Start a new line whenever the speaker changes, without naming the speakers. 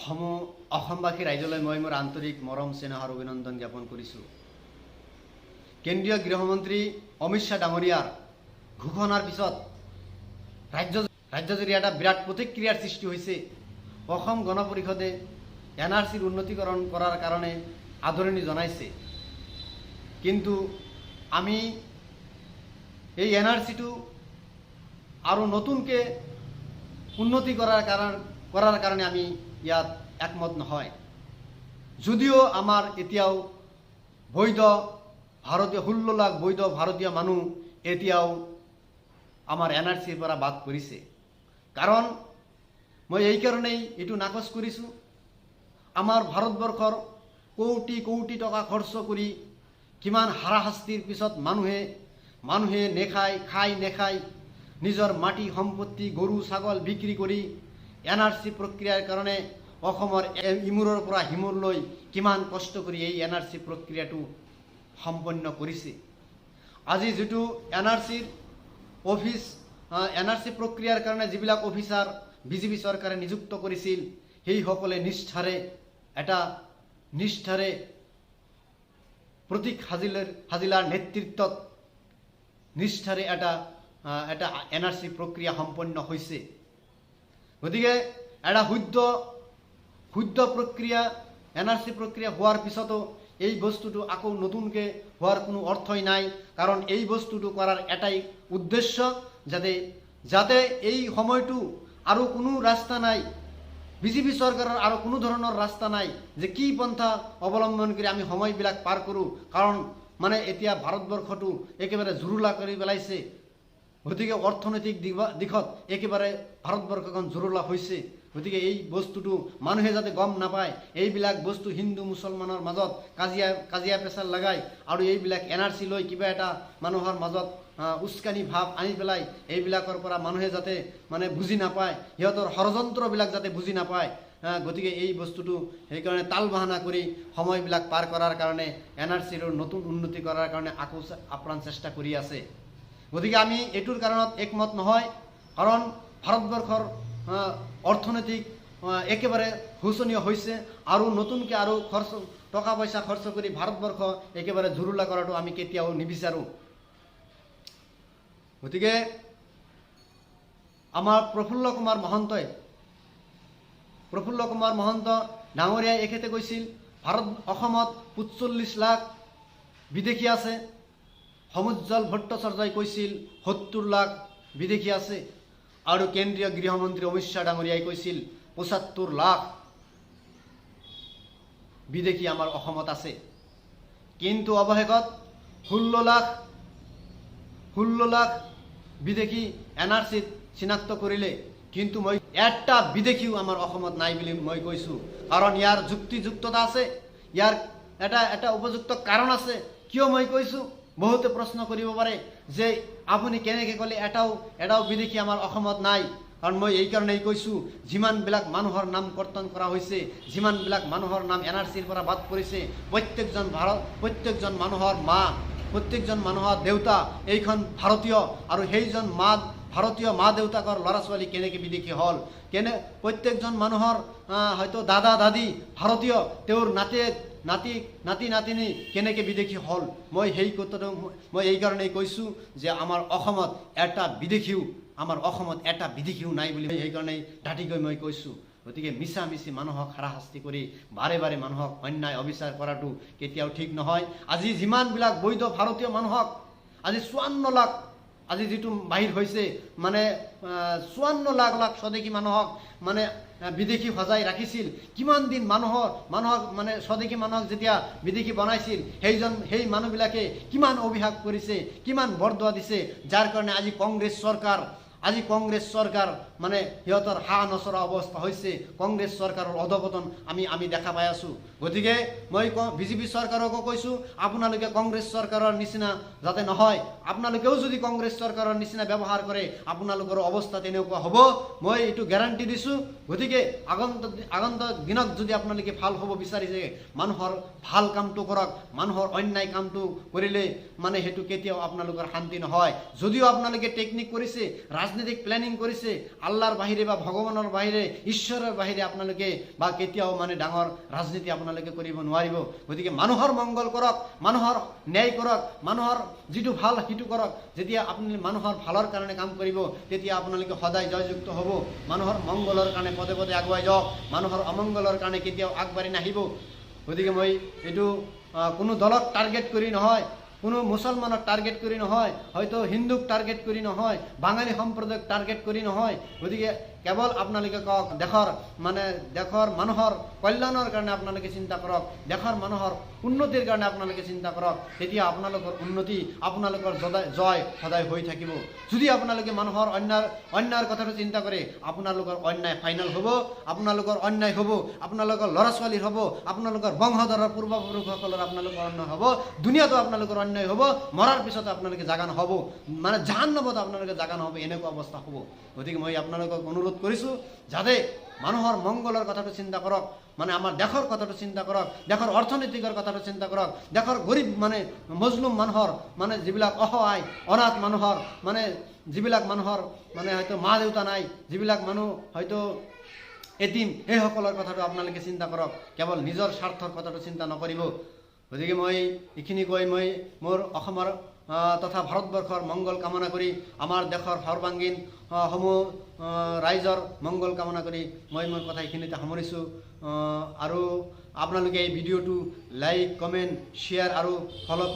অসমবাসী ৰাইজলৈ মই মোৰ আন্তৰিক মৰম স্নেহ আৰু অভিনন্দন জ্ঞাপন কৰিছোঁ। কেন্দ্ৰীয় গৃহমন্ত্ৰী অমিত শ্বাহ ডাঙৰীয়াৰ ঘোষণাৰ পিছত ৰাজ্যজুৰি এটা বিৰাট প্ৰতিক্ৰিয়াৰ সৃষ্টি হৈছে। অসম গণ পৰিষদে NRCৰ উন্নতিকৰণ কৰাৰ কাৰণে আদৰণি জনাইছে, কিন্তু আমি এই NRCটো আৰু নতুনকৈ উন্নতি কৰাৰ কাৰণে আমি ইয়াত একমত নহয়। যদিও আমাৰ এতিয়াও বৈধ ভাৰতীয় 16 লাখ বৈধ ভাৰতীয় মানুহ এতিয়াও আমাৰ NRCৰ পৰা বাদ পৰিছে। কাৰণ মই এই কাৰণেই এইটো নাকচ কৰিছোঁ, আমাৰ ভাৰতবৰ্ষৰ কোটি কোটি টকা খৰচ কৰি কিমান হাৰাশাস্তিৰ পিছত মানুহে খাই নেখায় নিজৰ মাটি সম্পত্তি গৰু ছাগল বিক্ৰী কৰি NRC প্ৰক্ৰিয়াৰ কাৰণে অসমৰ ইমূৰৰ পৰা সিমূৰলৈ কিমান কষ্ট কৰি এই NRC প্ৰক্ৰিয়াটো সম্পন্ন কৰিছে। আজি যিটো NRC প্ৰক্ৰিয়াৰ কাৰণে যিবিলাক অফিচাৰ বিজেপি চৰকাৰে নিযুক্ত কৰিছিল, সেইসকলে নিষ্ঠাৰে প্ৰতীক হাজিলাৰ নেতৃত্বত নিষ্ঠাৰে এটা NRC প্ৰক্ৰিয়া সম্পন্ন হৈছে। গতিকে এটা শুদ্ধ প্ৰক্ৰিয়া NRC প্ৰক্ৰিয়া হোৱাৰ পিছতো এই বস্তুটো আকৌ নতুনকৈ হোৱাৰ কোনো অৰ্থই নাই। কাৰণ এই বস্তুটো কৰাৰ এটাই উদ্দেশ্য, যাতে এই সময়টো আৰু কোনো ৰাস্তা নাই, বিজেপি চৰকাৰৰ আৰু কোনো ধৰণৰ ৰাস্তা নাই যে কি পন্থা অৱলম্বন কৰি আমি সময়বিলাক পাৰ কৰোঁ। কাৰণ এতিয়া ভাৰতবৰ্ষটো একেবাৰে জুৰুলা কৰি পেলাইছে। গতিকে অৰ্থনৈতিক দিশত একেবাৰে ভাৰতবৰ্ষখন জুৰুলা হৈছে। গতিকে এই বস্তুটো মানুহে যাতে গম নাপায়, এইবিলাক বস্তু হিন্দু মুছলমানৰ মাজত কাজিয়া পেচাল লগাই আৰু এইবিলাক NRC লৈ কিবা এটা মানুহৰ মাজত উস্কানি ভাৱ আনি পেলাই এইবিলাকৰ পৰা মানুহে যাতে বুজি নাপায়, সিহঁতৰ ষড়যন্ত্ৰবিলাক যাতে বুজি নাপায়। গতিকে এই বস্তুটো সেইকাৰণে তাল বাহানা কৰি সময়বিলাক পাৰ কৰাৰ কাৰণে NRCৰ নতুন উন্নতি কৰাৰ কাৰণে আকৌ আপ্ৰাণ চেষ্টা কৰি আছে। গতিকে আমি এইটোৰ কাৰণত একমত নহয়। কাৰণ ভাৰতবৰ্ষৰ অৰ্থনৈতিক একেবাৰে শোচনীয় হৈছে আৰু নতুনকৈ আৰু টকা পইচা খৰচ কৰি ভাৰতবৰ্ষ একেবাৰে জুৰুলা কৰাটো আমি কেতিয়াও নিবিচাৰোঁ। গতিকে আমাৰ প্ৰফুল্ল কুমাৰ মহন্ত ডাঙৰীয়াই এখেতে কৈছিল অসমত 45 লাখ বিদেশী আছে। সমুজ্জ্বল ভট্টাচাৰ্যই কৈছিল 70 লাখ বিদেশী আছে। আৰু কেন্দ্ৰীয় গৃহমন্ত্ৰী অমিত শ্বাহ ডাঙৰীয়াই কৈছিল 75 লাখ বিদেশী আমাৰ অসমত আছে। কিন্তু অৱশেষত 16 লাখ বিদেশী NRCত চিনাক্ত কৰিলে, কিন্তু মই এটা বিদেশীও আমাৰ অসমত নাই বুলি মই কৈছোঁ। কাৰণ ইয়াৰ যুক্তিযুক্ততা আছে, ইয়াৰ এটা উপযুক্ত কাৰণ আছে। কিয় মই কৈছোঁ? বহুতে প্ৰশ্ন কৰিব পাৰে যে আপুনি কেনেকৈ ক'লে এটাও বিদেশী আমাৰ অসমত নাই। কাৰণ মই এই কাৰণেই কৈছোঁ, যিমানবিলাক মানুহৰ নাম কৰ্তন কৰা হৈছে, যিমানবিলাক মানুহৰ নাম NRCৰ পৰা বাদ পৰিছে, প্ৰত্যেকজন মানুহৰ মা, প্ৰত্যেকজন মানুহৰ দেউতা এইখন ভাৰতীয়। আৰু সেইজন ভাৰতীয় মা দেউতাকৰ ল'ৰা ছোৱালী কেনেকৈ বিদেশী হ'ল? প্ৰত্যেকজন মানুহৰ হয়তো দাদা দাদী ভাৰতীয়, তেওঁৰ নাতি নাতিনী কেনেকৈ বিদেশী হ'ল? মই এই কাৰণেই কৈছোঁ যে আমাৰ অসমত এটা বিদেশীও নাই বুলি সেইকাৰণেই ডাঠিকৈ মই কৈছোঁ। গতিকে মিছামিছি মানুহক হাৰাশাস্তি কৰি বাৰে মানুহক অন্যায় অবিচাৰ কৰাটো কেতিয়াও ঠিক নহয়। আজি যিমানবিলাক বৈধ ভাৰতীয় মানুহক আজি 54 লাখ আজি যিটো বাহিৰ হৈছে 54 লাখ স্বদেশী মানুহক বিদেশী সজাই ৰাখিছিল। কিমান দিন মানুহক স্বদেশী মানুহক যেতিয়া বিদেশী বনাইছিল, সেই মানুহবিলাকে কিমান অভিশাপ কৰিছে, কিমান বৰদোৱা দিছে, যাৰ কাৰণে আজি কংগ্ৰেছ চৰকাৰ সিহঁতৰ হা নচৰা অৱস্থা হৈছে। কংগ্ৰেছ চৰকাৰৰ অধপতন আমি দেখা পাই আছোঁ। গতিকে মই বিজেপি চৰকাৰকো কৈছোঁ, আপোনালোকে কংগ্ৰেছ চৰকাৰৰ নিচিনা যাতে নহয়, আপোনালোকেও যদি কংগ্ৰেছ চৰকাৰৰ নিচিনা ব্যৱহাৰ কৰে আপোনালোকৰ অৱস্থা তেনেকুৱা হ'ব, মই এইটো গেৰাণ্টি দিছোঁ। গতিকে আগন্তুক দিনত যদি আপোনালোকে ভাল হ'ব বিচাৰিছে, মানুহৰ ভাল কামটো কৰক। মানুহৰ অন্যায় কামটো কৰিলে সেইটো কেতিয়াও আপোনালোকৰ শান্তি নহয়। যদিও আপোনালোকে টেকনিক কৰিছে, ৰাজনৈতিক প্লেনিং কৰিছে আল্লাহৰ বাহিৰে বা ভগৱানৰ বাহিৰে ঈশ্বৰৰ বাহিৰে আপোনালোকে বা কেতিয়াও মানে ডাঙৰ ৰাজনীতি আপোনালোকে কৰিব নোৱাৰিব। গতিকে মানুহৰ মংগল কৰক, মানুহৰ ন্যায় কৰক, মানুহৰ যিটো ভাল সিটো কৰক। যেতিয়া আপুনি মানুহৰ ভালৰ কাৰণে কাম কৰিব তেতিয়া আপোনালোকে সদায় জয়যুক্ত হ'ব। মানুহৰ মংগলৰ কাৰণে পদে পদে আগুৱাই যাওক, মানুহৰ অমংগলৰ কাৰণে কেতিয়াও আগবাঢ়ি নাহিব। গতিকে মই এইটো কোনো দলক টাৰ্গেট কৰি নহয়, কোনো মুছলমানক টাৰ্গেট কৰি নহয়, হয়তো হিন্দুক টাৰ্গেট কৰি নহয়, বাঙালী সম্প্ৰদায়ক টাৰ্গেট কৰি নহয়। গতিকে কেৱল আপোনালোকে কওক দেশৰ মানুহৰ কল্যাণৰ কাৰণে আপোনালোকে চিন্তা কৰক, দেশৰ মানুহৰ উন্নতিৰ কাৰণে আপোনালোকে চিন্তা কৰক। তেতিয়া আপোনালোকৰ উন্নতি, আপোনালোকৰ জয় সদায় হৈ থাকিব। যদি আপোনালোকে মানুহৰ অন্যায়ৰ কথাটো চিন্তা কৰে, আপোনালোকৰ অন্যায় ফাইনেল হ'ব, আপোনালোকৰ অন্যায় হ'ব, আপোনালোকৰ ল'ৰা ছোৱালীৰ হ'ব, আপোনালোকৰ বংশধৰৰ পূৰ্বপুৰুষসকলৰ আপোনালোকৰ অন্যায় হ'ব, দুনিয়াতো আপোনালোকৰ অন্যায় হ'ব, মৰাৰ পিছত আপোনালোকে জাগা নহ'ব, মানে জাহান্নামত আপোনালোকে জাগা নহ'ব, এনেকুৱা অৱস্থা হ'ব। গতিকে মই আপোনালোকক অনুৰোধ কৰিছোঁ যাতে মানুহৰ মংগলৰ কথাটো চিন্তা কৰক, মানে আমাৰ দেশৰ কথাটো চিন্তা কৰক, দেশৰ অৰ্থনৈতিকৰ কথাটো চিন্তা কৰক, দেশৰ গৰীব মানে মজলুম মানুহৰ মানে যিবিলাক অসহায় অনাথ মানুহৰ যিবিলাক মানুহৰ হয়তো মা দেউতা নাই, যিবিলাক মানুহ হয়তো এতিম, সেইসকলৰ কথাটো আপোনালোকে চিন্তা কৰক, কেৱল নিজৰ স্বাৰ্থৰ কথাটো চিন্তা নকৰিব। গতিকে মই এইখিনি কৈ মই মোৰ অসমৰ তথা ভাৰতবৰ্ষৰ মংগল কামনা কৰি, আমাৰ দেশৰ সৰ্বাংগীন সমূহ ৰাইজৰ মংগল কামনা কৰি মই মোৰ কথা এইখিনিতে সামৰিছোঁ। আৰু আপোনালোকে এই ভিডিঅ'টো লাইক, কমেণ্ট, শ্বেয়াৰ আৰু ফ'ল'